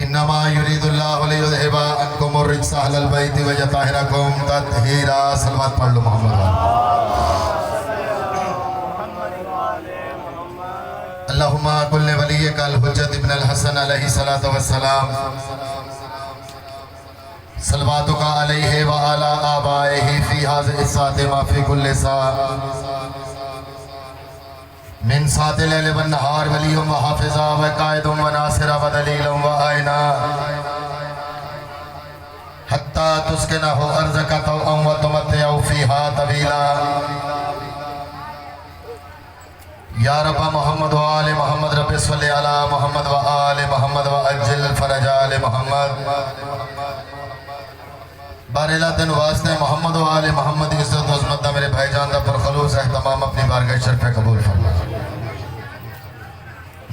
इन्नमा युरीदुल्लाहु लियुज़हिबा अन्कुमुर रिज्सा अहलल बैति व यताहिरकुम तत्हीरा। सलवात पढ़ लो मोहम्मद अल्लाहुम्मा कुल्ले वलिय्यकल हुज्जत इब्न अल हसन अलैहि सलातु वस्सलाम सलवातुका अलैहि व अला आबाइहि फी हाज़िहि साति मा फी कुल्लि सा मिन सातिल लैल वन नहार वलियुम व हाफिज़ा व कायदुम व नासिरा व दलीलुम व आइना हत्ता तुस्किनहु अर्ज़का तौअम व तुमत्तिअ फ़ीहा तवीला। या रब्ब मोहम्मद व आले मोहम्मद रब्बि सल्लि अला मोहम्मद व आले मोहम्मद व अज्जिल फरजा आले मोहम्मद। बारेला दिन वास्ते मोहम्मद व आले मोहम्मद की इज्जत अज़मत दा मेरे भाईजान दा परखलूस एहतमाम अपनी बारगाह शरीफ में कबूल फरमा।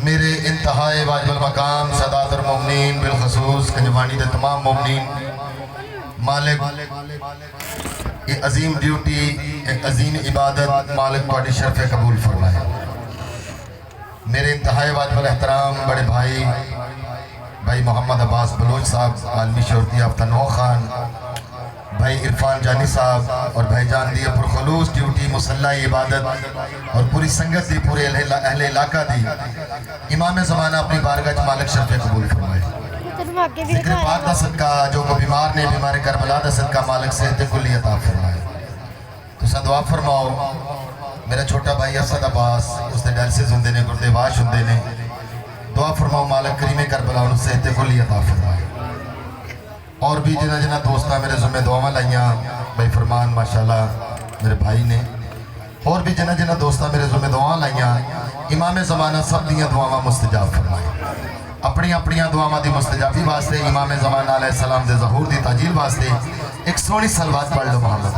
मेरे इंतहाए वाजिबुल मकाम सदातुल मोमिनीन बिलखसूस कंजवानी दे तमाम मोमिनीन मालिक ये अजीम ड्यूटी एक अजीम इबादत मालिक तुहाडी शरीफ में कबूल फरमाए। मेरे इंतहाए वाजिबुल एहतराम बड़े भाई मोहम्मद अब्बास बलोच साहब आलमी शोहरत याफ्ता नौ खान भाई इरफान जानी साहब और भाईजान दी पुरखलूस ड्यूटी मुसल्ला इबादत और पूरी संगत दी पूरे अहले इलाका दी इमाम ज़माना अपनी बारगाह मालिक शरीफ कबूल फरमाए। ज़िक्र पाक दा सदका जो को बीमार ने बीमार करबला दा सदका मालिक सेहत कुल्ली अता फरमाए। तुसा दुआ फरमाओ मेरा छोटा भाई असद अब्बास उसके डायलिसिस होंदे ने गुर्दे वाश होंदे ने दुआ फरमाओ मालिक करीम करबला उन्हें सेहत कुल्ली अता फरमाए। और भी जिन्हें जिन्हें दोस्त मेरे जुम्मे दुआवां लाइया भाई फरमान माशाल्लाह मेरे भाई ने और भी जिन्हें जिन्हें दोस्त मेरे जुम्मे दुआवां लाइया इमाम ज़माना सब दियाँ दुआवां मुस्तजाब फरमाए। अपनी अपनी दुआवां की मुस्तजाबी वास्ते इमाम ज़माना अलैहि सलाम दे ज़हूर दी ताजील वास्ते एक सोहनी सलवात पढ़ लो मोहम्मद।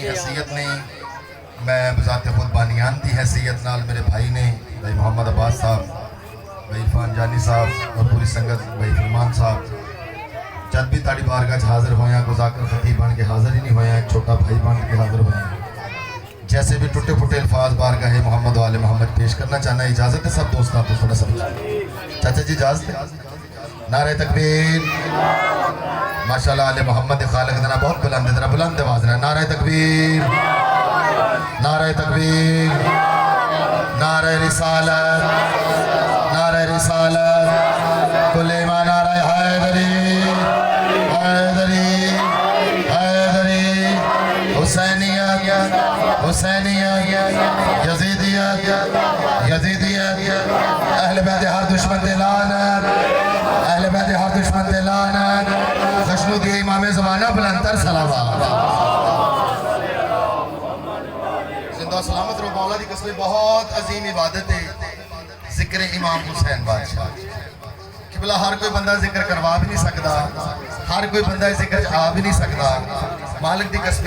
हैसियत नहीं मैं बजाते खुद बानियान की हैसियत नाल मेरे भाई ने भाई मोहम्मद अब्बास साहब भाई इरफान जानी साहब और पूरी संगत भाई फरमान साहब जब भी ताड़ी बारगाह हाजिर होया गुजाकर खतीब बन के हाजिर ही नहीं होया एक छोटा भाई बन के हाजिर होया जैसे भी टुटे फुटे अल्फाज बारगाह मोहम्मद वाले मोहम्मद पेश करना चाहना इजाज़त है सब दोस्त आपको थोड़ा समझ चाचा जी इजाज़त है। नारे तकबीर माशाल्लाह आले मोहम्मद खालिक जना बहुत बुलंद है बुलंद आवाज़ है। नारे तकबीर नारे तकबीर नारे रिसालत नारे रिसालत कुल्ले मा नारे हैदरी हैदरी हैदरी हुसैनियत हुसैनियत यजीदियत यजीदियत अहले बैत हर दुश्मन दे लानत अहले बैत हर दुश्मन दे लानत खुशनुदी इमाम ज़माना बुलंदतर सलावत सलामत रो मौला दी कसम बहुत अजीम इबादत है जिक्र इमाम हुसैन बादशाह किबला। हर कोई बंदा जिक्र करवा भी नहीं सकता हर कोई बंदा जिक्र आ भी नहीं सकता। मालिक दी कसम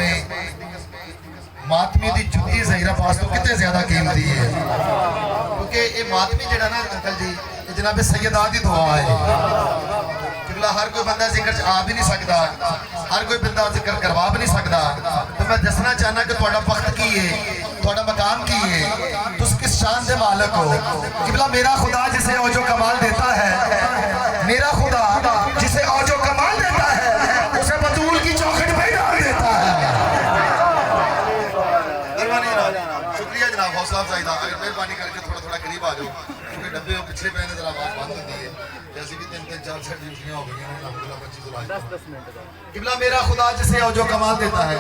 मातमी दी जुत्ती ज़हीरा पास तो कितने ज्यादा कीमती है क्योंकि ये मातमी जड़ा ना अंकल जी जनाब सैयदा दी दुआ है किबला। हर कोई बंदा जिक्र आ भी नहीं सकता हर कोई बंदा जिक्र करवा भी नहीं सकता। तो मैं दसना चाहना कि तुहाडा वक्त की है थोड़ा मकाम की है तुस किस शान से मालिक हो किबला। मेरा खुदा जिसे औजो कमाल देता है मेरा खुदा जिसे औजो कमाल देता है उसे बतूल की चौखट पे डाल देता है। शुक्रिया जनाब हौसला अफजाई दा। अगर मेहरबानी करके थोड़ा थोड़ा करीब आ जाओ क्योंकि डब्बे पिछले पे जरा आवाज बंद होती है जैसे भी 3-4 ड्यूटियां हो गई हैं अलहमदुलिल्लाह 25 मिनट किबला। मेरा खुदा जिसे औजो कमाल देता है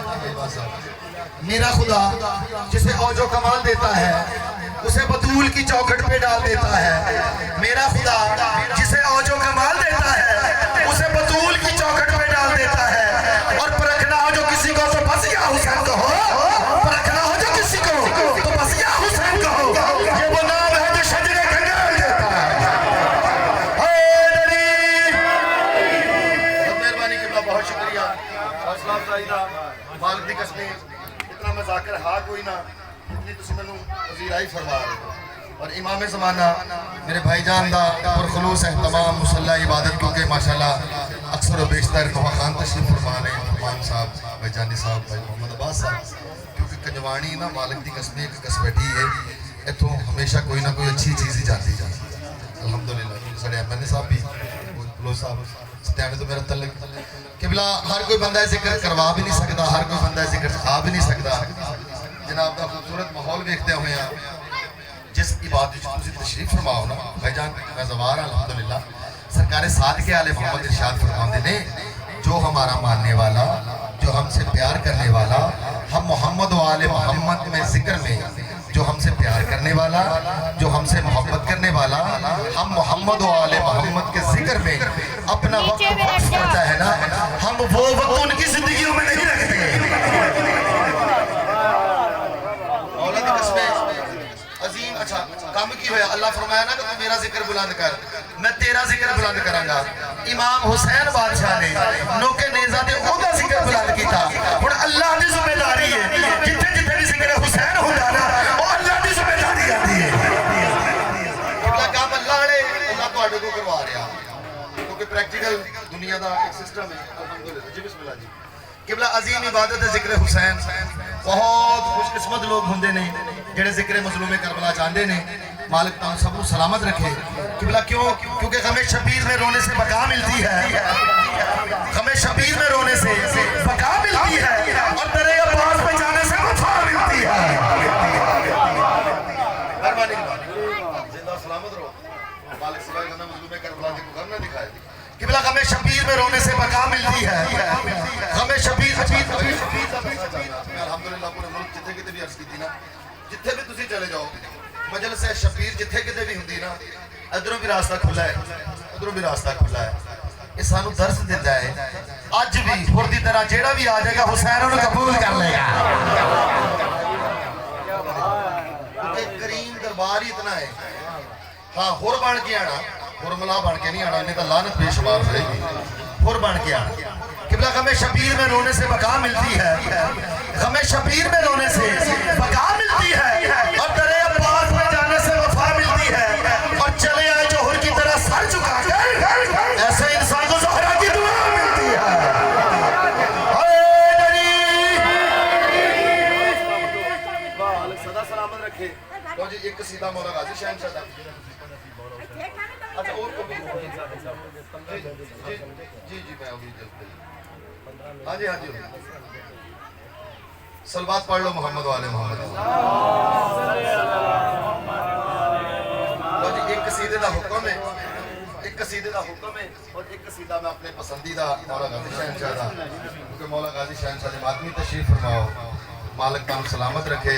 मेरा खुदा जिसे औजो कमाल देता है उसे बतूल की चौखट पे डाल देता है। मेरा खुदा जिसे औजो कमाल देता है उसे बतूल की चौखट पे डाल देता है। और परखना हो जो किसी को तो बस या हुसैन कहो परखना हो जो किसी को तो बस या हुसैन कहो ये वो नाम है जो शजरे कंगाल देता है। मेहरबानी किबला बहुत शुक्रिया हौसला अफजाई दा। मालिक दी कसम मैं जाकर हाँ कोई ना इतनी तुम मैं वज़ीराई फरमा रहे और इमाम ज़माना मेरे भाईजान दा पुरखलूस एहतमाम मुसल्ला इबादत क्योंकि माशाल्लाह अक्सर व बेशतर नवा खान तशरीफ फरमा रहे फरमान साहब भाई जानी साहब भाई मोहम्मद अब्बास साहब क्योंकि कंजवाणी ना मालिक की कसम एक कसबैठी है, इतों हमेशा कोई ना कोई अच्छी चीज़ ही जाती है। अलहमदुलिल्लाह साढ़े MLA साहब भी बलोच साहब सत्याने तो मेरा तल्ले किबला हर कोई बंदा जिक्र करवा भी नहीं सकता, हर कोई बंदा जिक्र आ भी नहीं सकता। जनाब का खूबसूरत माहौल देखते हुए जिस इबादत तशरीफ फरमाओ ना भाईजान मैं ज़वार अलहमदुलिल्लाह सरकार साद के आले मोहम्मद इरशाद फरमाते ने जो हमारा मानने वाला, जो हमसे प्यार करने वाला, हम मोहम्मद वाले मोहम्मद में जिक्र में जो हमसे प्यार करने वाला, जो हमसे मोहब्बत करने वाला, हम मोहम्मद वाले मोहम्मद के जिक्र में अपना वक्त वक्फ करता है ना, हम वो वक्त उनकी जिंदगियों में नहीं रखते। अजीम अच्छा काम की होया अल्लाह फरमाया ना कि तू मेरा जिक्र बुलंद कर, मैं तेरा जिक्र बुलंद करांगा। इमाम हुसैन बादशाह ने नोके नेज़ा दे ओदा जिक्र बुलंद कीता। हुण अल्लाह दी जिम्मेदारी है जिथे जिथे भी जिक्र हुसैन होंदा ना ओ अल्लाह दी जिम्मेदारी आती है। किबला काम अल्लाह ने अल्लाह तुहाडे को करवा रहा क्योंकि प्रैक्टिकल दुनिया दा एक सिस्टम है। अल्हम्दुलिल्लाह जी बिस्मिल्लाह जी। किबला अजीम इबादत है जिक्र हुसैन। बहुत खुशकिस्मत लोग होंदे ने जेड़े जिक्र मजलूमे करबला चाहते ने। मालिक तुम सबको सलामत रखे। किबला क्यों? क्योंकि हमें शबीर में रोने से बका मिलती है, हमें शबीर में रोने से बका मिलती है और तेरे पास में जाने से वफा मिलती है। जिंदा सलामत रहो। मालिक सिवाय गंदा मजलूमे करबला के घर न दिखाए। किबला हमें शबीर में रोने से बका मिलती है, हमें शबीर अल्हम्दुलिल्लाह पूरे मुल्क जिथे किते भी अर्ज की ना, जिथे भी तुसी चले जाओ मजलिस है शबीर जिथे किते भी हुंदी ना, इधरों भी रास्ता खुला है, उधरों भी रास्ता खुला है। ये सानू दर्श देता है अज भी हुर दी तरह जेड़ा भी आ जाएगा हुसैन उन्हें कबूल कर लेगा। करीम दरबार ही इतना है। हाँ हुर बन के आना, हुरमला बन के नहीं आना, नहीं तो लानत बेशुमार रहेगी। हुर बन के आना। किबला हमें शबीर में रोने से बका मिलती है, हमें शबीर में रोने से बका मिलती है और तेरे पास में जाने से वफा मिलती है। और चले आए जोहर की तरह सर झुका कर ऐसे इंसान को ज़हरा की दुआ मिलती है। सदा सलामत रखे। तो जी एक सीधा मौला गाजी शहनशाह दा। अच्छा और जी जी मैं अभी जल्दी। हाँ जी हाँ जी सलवात पढ़ लो मोहम्मद वाले मोहम्मद। तो जी एक कसीदे का हुक्म है, एक कसीदे का हुक्म है और एक कसीदा मैं अपने पसंदीदा मौला गाजी शहनशाह दा, क्योंकि मौला गाजी शहनशाह ने मातमी तशरीफ फरमाओ। मालिक तुम सलामत रखे।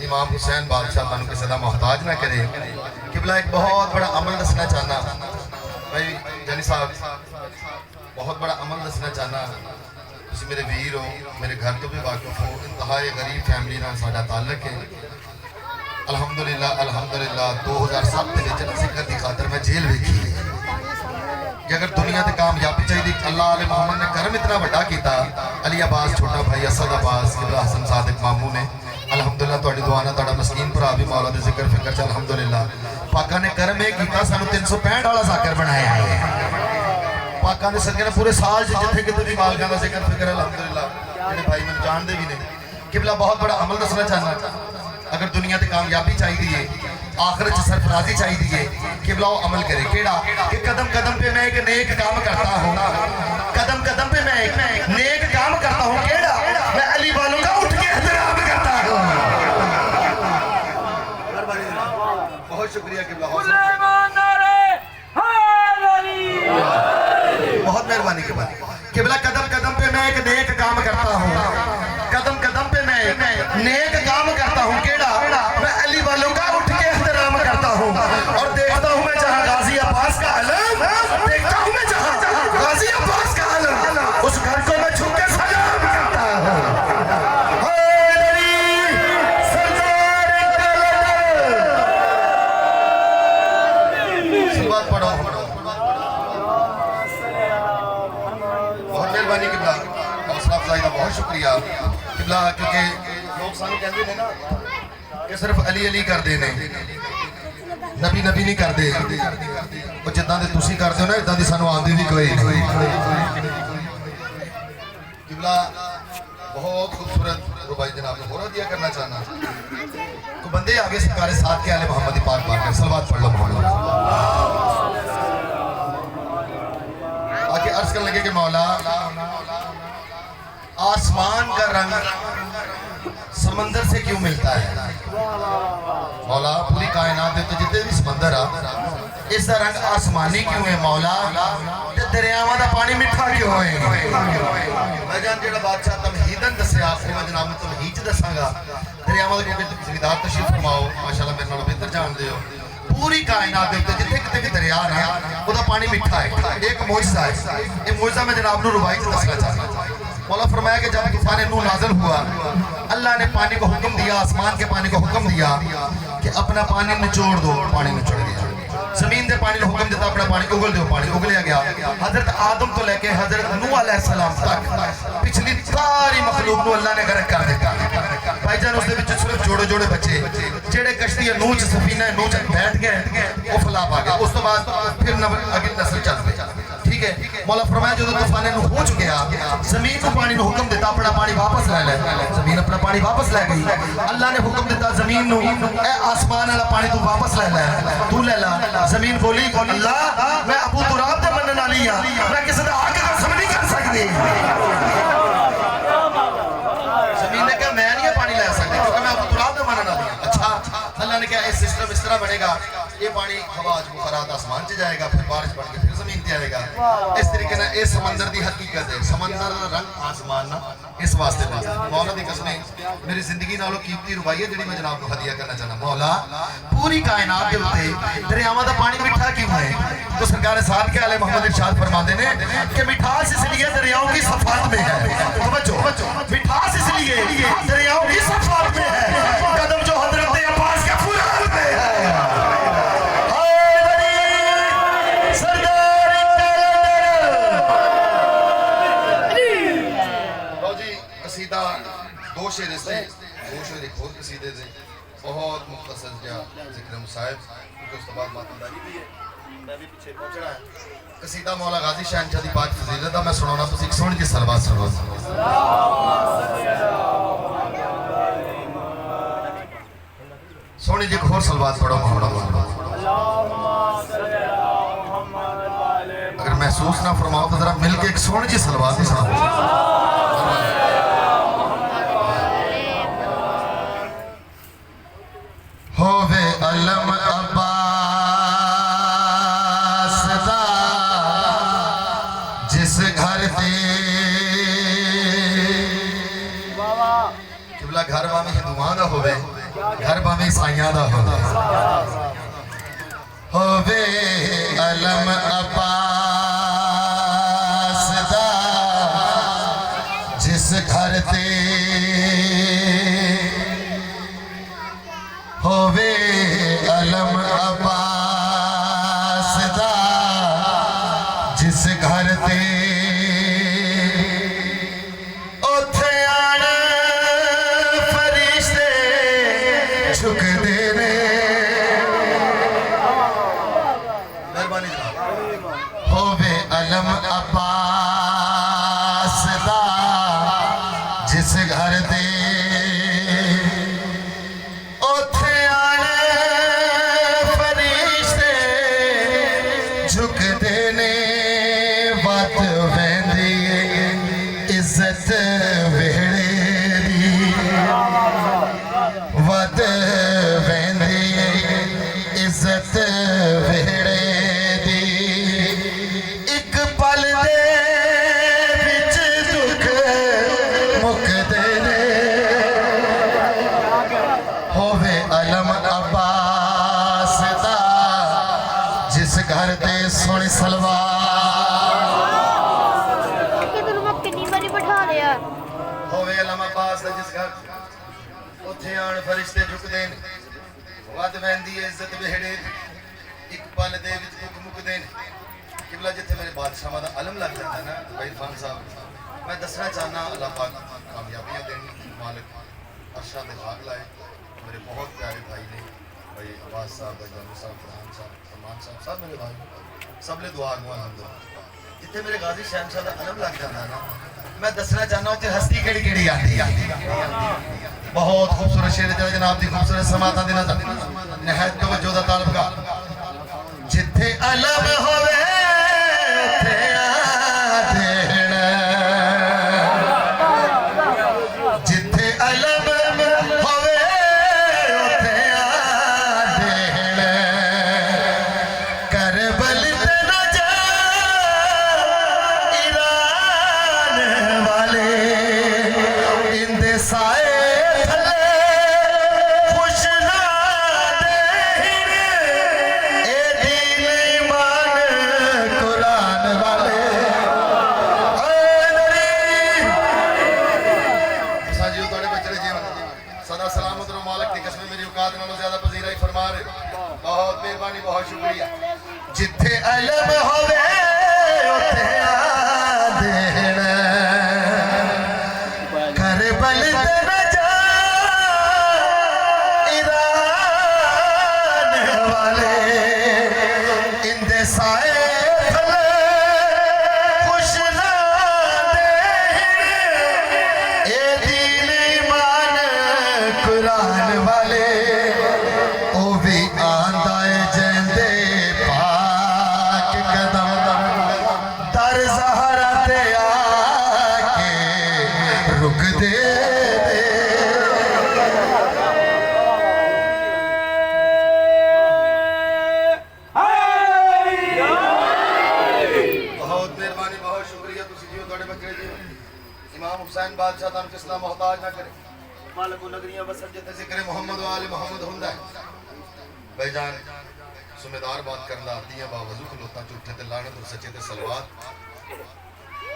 इमाम हुसैन बादशाह तुम किसी का मोहताज ना करे। किबला एक बहुत बड़ा अमल दसना चाहना भाई जानी साहब, बहुत बड़ा अमल दसना चाहना। तुम मेरे वीर हो, मेरे घर तो भी वाकिफ हो। इंतहाई गरीब फैमिली नाल साडा ताल्लुक है। अलहमदुलिल्लाह अल्हम्दुलिल्लाह 2007 के जिक्र की खातर मैं जेल वेखी कि अगर दुनिया से कामयाबी चाहिए अल्लाह आले मोहम्मद ने करम इतना बड़ा किया। अली अब्बास छोटा भाई असद अब्बास हसन सादिक मामू ने अलहमदुलिल्लाह तुहाडी दुआ नाल तुहाडा मस्कीन भरा भी मौला दे जिक्र फिक्र च अलहमदुलिल्लाह पाका ने करम ये किया सानू 365 वाला जाकर बनाया है। पाका ने सदके ने पूरे साल जिथे किते भी मालिकां दा जिक्र फिक्र अलहमदुलिल्लाह जेडे भाई मैनूं जानदे भी ने। किबला बहुत बड़ा अमल दसना चाहना, अगर दुनिया ते कामयाबी चाहिए आखिरत च सरफराजी चाहिए किबला वो अमल करे केड़ा कि कदम कदम पे मैं एक नेक काम करता हूँ, कदम कदम पे मैं एक नेक काम करता हूँ। केड़ा मैं अली वालों का उठ के एहतराम करता हूँ। बहुत शुक्रिया किबला, बहुत मेहरबानी के बाद किबला कदम कदम पे मैं एक नेक काम करता हूँ, कदम कदम पे मैं नेक काम करता हूँ। केड़ा मैं अली वालों का उठ के एहतराम करता हूँ और देखता हूँ मैं जहाँ गाजी अब्बास का अलम, देखता हूँ मैं जहाँ गाजी अब्बास का अलम, उस घर को मैं झुक के सलाम करता हूँ। बहुत शुक्रिया किबला, क्योंकि लोग सानू कहते हैं ना कि सिर्फ अली अली करते हैं, नबी नबी नहीं करते। वो जिदा दे तुसी करते हो ना इदा दी सानू आंदी भी कोई किबला। बहुत खूबसूरत तो भाई जनाब को होरा दिया करना चाहना तो बंदे आगे सरकार साथ के आले मोहम्मद पाक पाक सलवात पढ़ लो मोहम्मद आगे अर्ज करने लगे कि मौला आसमान का रंग समंदर से क्यों मिलता है मौला पूरी कायनात के जितने भी समंदर आ इसका रंग आसमानी क्यों है मौला ते दरियावां दा पानी मिठा क्यों है मैं जान जेड़ा बादशाह तमहीदन दसया मैं जनाब नूं तमहीद दसांगा दरियावां दा क्योंकि जमींदार तशरीफ फरमाओ माशाअल्लाह मेरे नालों बेहतर जानदे हो पूरी कायनात के उत्ते जिथे किते भी दरिया ना ओदा पानी मिठा है एक मौजज़ा है ये मौजज़ा मैं जनाब नूं रुबाई च दसना चाहता हूं मौला फरमाया कि जब तूफान नूह नाज़िल हुआ अल्लाह ने पानी को हुक्म दिया आसमान के पानी को हुक्म दिया कि अपना पानी निचोड़ दो पानी निचोड़ गया जमीन के पानी ने हुक्म दिया अपना पानी उगल दो पानी उगलिया गया हजरत आदम तो लेके हजरत नूह अलैहिस्सलाम तक पिछली सारी मखलूक को अल्लाह ने गर्क कर दिया भाईजान उसके विच सिर्फ जोड़े जोड़े बच्चे जेड़े कश्ती नूह च सफीना नूह च बैठ गए वो फलाप आ गया उस तो बाद फिर अगली नस्ल चल पई ठीक है मौला फरमाया जो तूफान नूह हो चुका जमीन को पानी ने हुक्म दिता अपना पानी वापस ले ले जमीन अपना पानी वापस ले गई अल्लाह ने हुक्म दिता जमीन नूं ए आसमान वाला पानी तू वापस ले ले तू ले ला जमीन बोली अल्लाह मैं अबू तुराब दे मनन वाली हां मैं किसी दा हक कसम नहीं कर सकती जमीन ने कहा मैं नहीं पानी ले सकती क्योंकि मैं अबू तुराब दे मनन वाली हां अच्छा अल्लाह ने कहा ये सिस्टम इस तरह बनेगा ये पानी हवा मुखरात आसमान से जाएगा फिर बारिश बन के फिर जमीन पे आएगा इस तरीके से ये समंदर की हकीकत है समंदर का रंग आसमान ना इस वास्ते मौला की कसम मेरी जिंदगी नालों कीमती रुबाई है जी मैं जनाब को हदिया करना चाहना मौला पूरी कायनात के उत्ते दरियावां दा पानी मिठा क्यों है तो सरकार साथ के आले मोहम्मद इरशाद फरमाते हैं कि मिठास इसलिए दरियाओं की सफात में है तवज्जो मिठास इसलिए दरियाओं की सफात में है कदम जो हजरत अब्बास के फुरान पे है दो शेर से दो शेर एक और कसीदे से बहुत मुख्तसर जा जिक्र मुसाहिब क्योंकि उस बाद मातमदारी भी है मैं भी पीछे पहुंचना है कसीदा मौला गाजी शहनशाह दी पाक फजीलत दा मैं सुनाना तुसी एक सोहनी जी सलवात सुनो सोहनी जी होर सलवात पढ़ो मोहम्मद अगर महसूस ना फरमाओ तो जरा मिलके एक सोहनी जी सलवात सुनाओ होवे अलम अब्बास दा जिस घर ते किबला घर भावें हिंदुआं दा होवे घर भावें ईसाइयां दा होवे अलम अब्बास दा जिस घर ते होवे अलम अब्बास दा जिस घर ते उथे आण फरिश्ते झुकदे ने मेहरबानी होवे अलम अब्बास दा जिस घर ते झुकदे ने वत वेंदी इज्जत वेड़े दी वत वेंदी इज्जत वेड़े दी एक पल दे विच दुख मुकदे ने होवे अलम अब्बास दा जिस घर ते सोनी सलवार कितनी बारी बैठा लिया होवे अलम अब्बास दा जिस घर उथे आण फरिश्ते झुकदे ने वद वेंदी इज्जत वेड़े एक पल दे विच दुख मुकदे ने किबला जिथे मेरे बादशाह दा अलम लग जाता ना भाई खान साहब मैं दसना चाहना अल्लाह पाक कामयाबियां देनी मालिक अर्शा दे खाक लाए मेरे बहुत प्यारे भाई ने भाई अब्बास साहब भाई जानू साहब फरहान साहब सलमान साहब सब मेरे भाई सब ले दुआ अगवा हम दो जिथे मेरे गाजी शहनशाह दा अलम लग जाता ना मैं दसना चाहना उत्थे हस्ती केड़ी केड़ी आती है। बहुत खूबसूरत शेर है जनाब दी खूबसूरत समाता देना नहायत तवज्जो दा तालबगार जिथे अलम होवे उथे आ देना जिथे अलम होवे उथे आ देना करबल ते न जा ईरान वाले इंदे साए बहुत शुक्रिया जिथे अलम होवे उथे आ देना करबल ते न जा ईरान वाले इंदे साए थले खुश ना देन ए दीन ईमान कुरान वाले ओ भी आंदा हुसैन बादशाह तन किसना मोहताज ना करे मालिक नगरियां बसर जिते जिक्र मोहम्मद वाले मोहम्मद हुंदा है भाईजान सुमेदार बात करना आती है बावजू खलोता झूठे ते लानत और सच्चे ते सलवात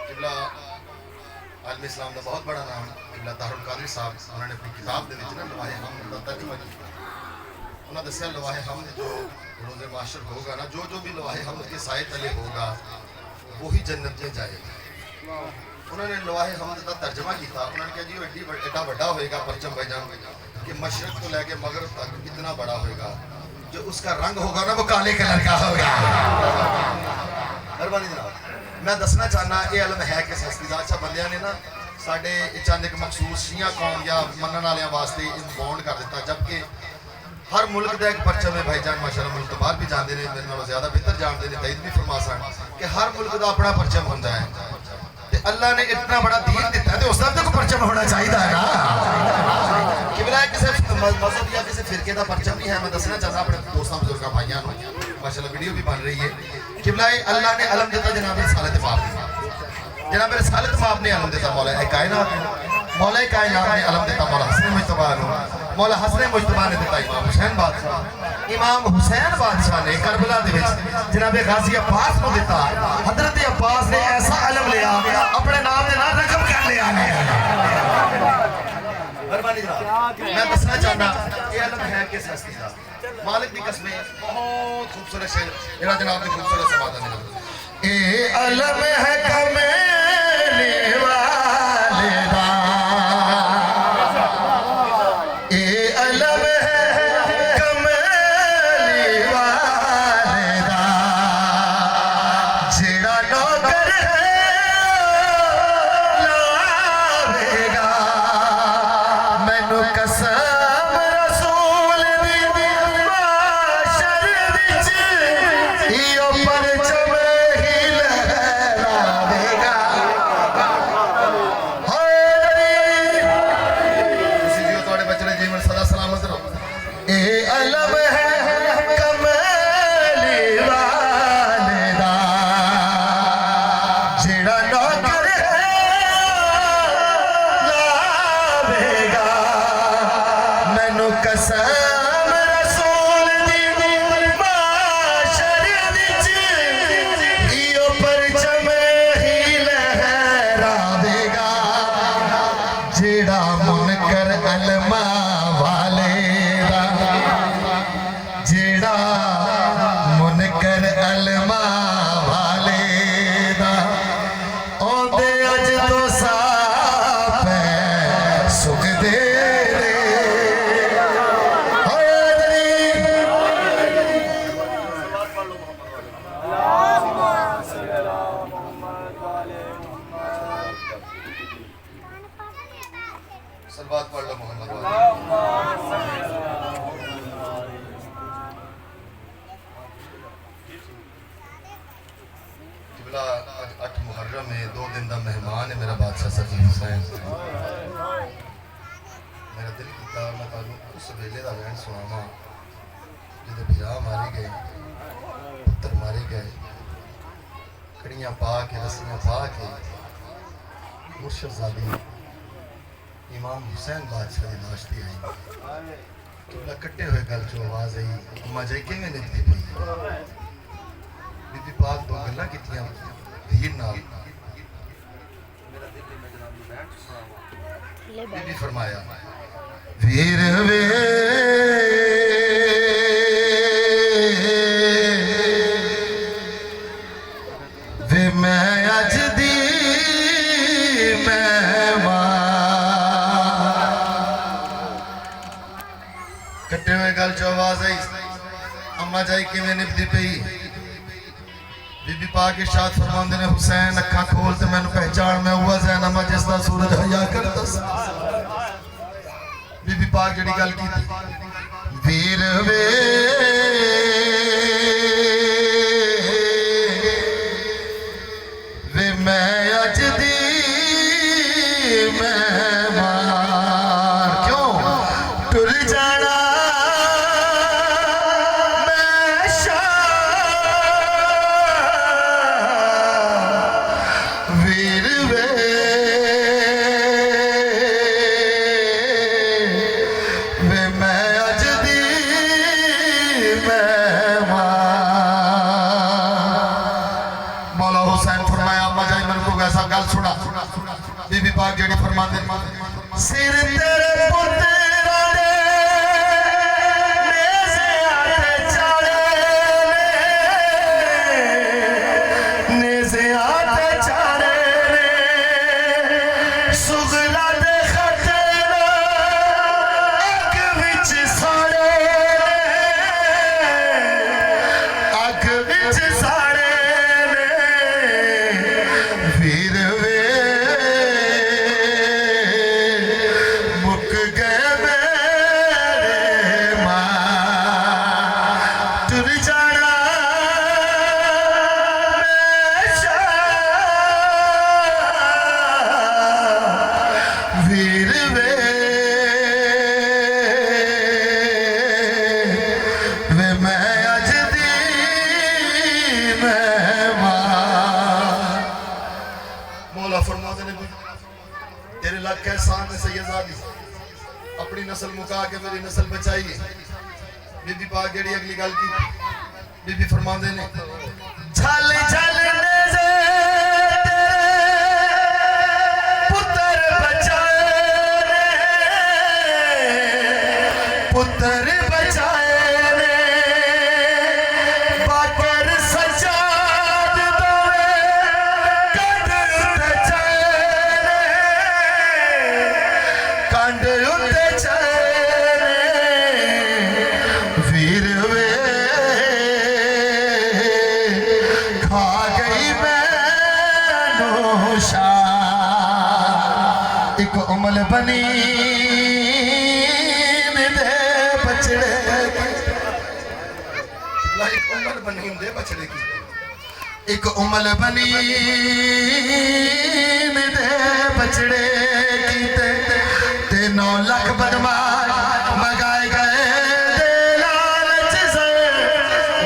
किबला आलम इस्लाम का बहुत बड़ा नाम किबला तारुल कादरी साहब उन्होंने अपनी किताब दे विच ना लवाहे हमद दा तर्जुमा किया उन्होंने दस्या लवाहे हमद जो रोज़े माशर होगा ना जो भी लवाहे हमद के साए तले होगा वही जन्नत में जाएगा। उन्होंने लवाहे हमद का तर्जमा किया उन्होंने कहा जी एडा बड़ा होएगा परचम भाईजान कि मशरक को लेके मगरब तक इतना बड़ा होएगा जो उसका रंग होगा ना वो काले कलर का होगा। मेहरबानी जनाब मैं दसना चाहना ये अलम है कि सस्ती दा अच्छा बंदियां ने ना साडे चंद एक मखसूस शिया कौम या मनन वाले वास्ते बॉन्ड कर दिता जबकि हर मुल्क का एक परचम है भाईजान माशाल्लाह मुल्क तो बाहर भी जानते हैं मेरे नालों ज़्यादा बेहतर जानते हैं तईद भी फरमा सन कि हर मुल्क का अपना परचम होता है। अल्लाह ने इतना बड़ा दीन दिता है तो उस तरफ तो परचम होना चाहिए ना कि बिना किसी मजहब या किसी फिरके का परचम नहीं है। मैं दसना चाहता अपने दोस्तों बुजुर्गों भाइयों माशाल्लाह वीडियो भी बन रही है कि बिला अल्लाह ने अलम दिता जनाब रिसालत माप जनाब रिसालत माप ने अलम दिता मौला कायनात ने अलम दिता मौला हसन मुजतबा मौला हसन मुजतबा ने दिता इमाम हुसैन बादशाह ने करबला दे विच जनाब गाजी अब्बास को दिता हजरत अब्बास ने ऐसा अलम लिया अपने नाम के नाम रकम कर लिया। मेहरबानी जनाब मैं दसना चाहना ये अलम है किस हस्ती दा मालिक दी कसम बहुत खूबसूरत शेर जेड़ा जनाब ने खूबसूरत समादा ने ए अलम है कमेले वाले दा ए अलम दिल किया मैं तुहानू उस वेले का वहन सुनावा जो भजा मारे गए, पुत्र मारे गए, कड़ियाँ पा के रस्सियाँ पा के मुर्शदजादी इमाम हुसैन बादशाह की लाश दी आई। किबला कट्टे हुए गल चो आवाज आई, अम्मा जी किवें निकलती पई? बीबी पाक दो गल्लां कीतियां हीर नाल। बीबी फरमाया वीर वे वे मैं अज दी कट्टे हुए गल चो आवाज आई, अम्मा जाई किवें निभदी पई? बीबी पाक इरशाद फरमांदे ने हुसैन अखा खोल ते मैनू पहचान, मैं हुआ ज़ैनब जिसदा सूरज हया करदा सी। बीबी पाक जड़ी गल कीती वीर वे वे मैं अज दी मेहमान क्यों टुर जाना बीबी पाक जड़ी फरमांदे सिर तेरे पुत्रा दे नेज़े आते चाड़े नेज़े आते चाड़े सुगला दे खतरा अग विच साड़े अग विच साड़े वीर वे तेरे लाख एहसान ने सैयदादी अपनी नस्ल मुका के मेरी नस्ल बचाई है। बीबी पाक जेड़ी अगली गल की बीबी फरमांदे ने झल झल नेज़े पुत्र बचाए पुत्र बचाए बाकर सजाद दोवे कंड उत्ते चले वीर वे खा गई मैनू शाह एक उमल बनी दे बछड़े एक उमल बनी दे बछड़े की एक उमल बनी दे बछड़े की ते 9 लाख बदमाश मगाए गए दे लालच से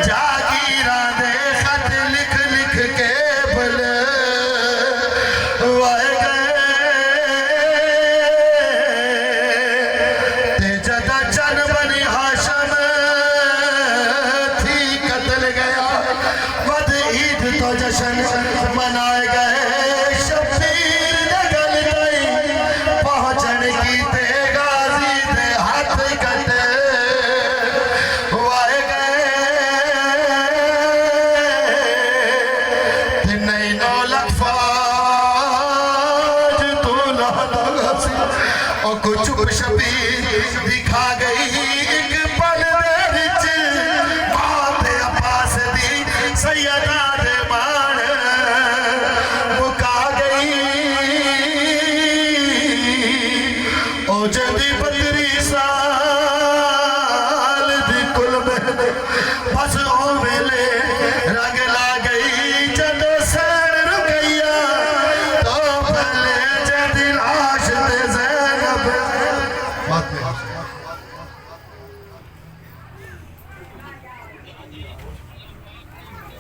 जागीरा दे खत लिख लिख के बुलवाए गए ते जदा चन बनी हाशम थी कतल गया वद ईद तो जश्न मनाए गए चुप शबीर दिखा गई एक पल विच माते अब्बास दी सैयदा दे मान मुका गई ओ जदी 32 साल दी कुल बस ओ वेले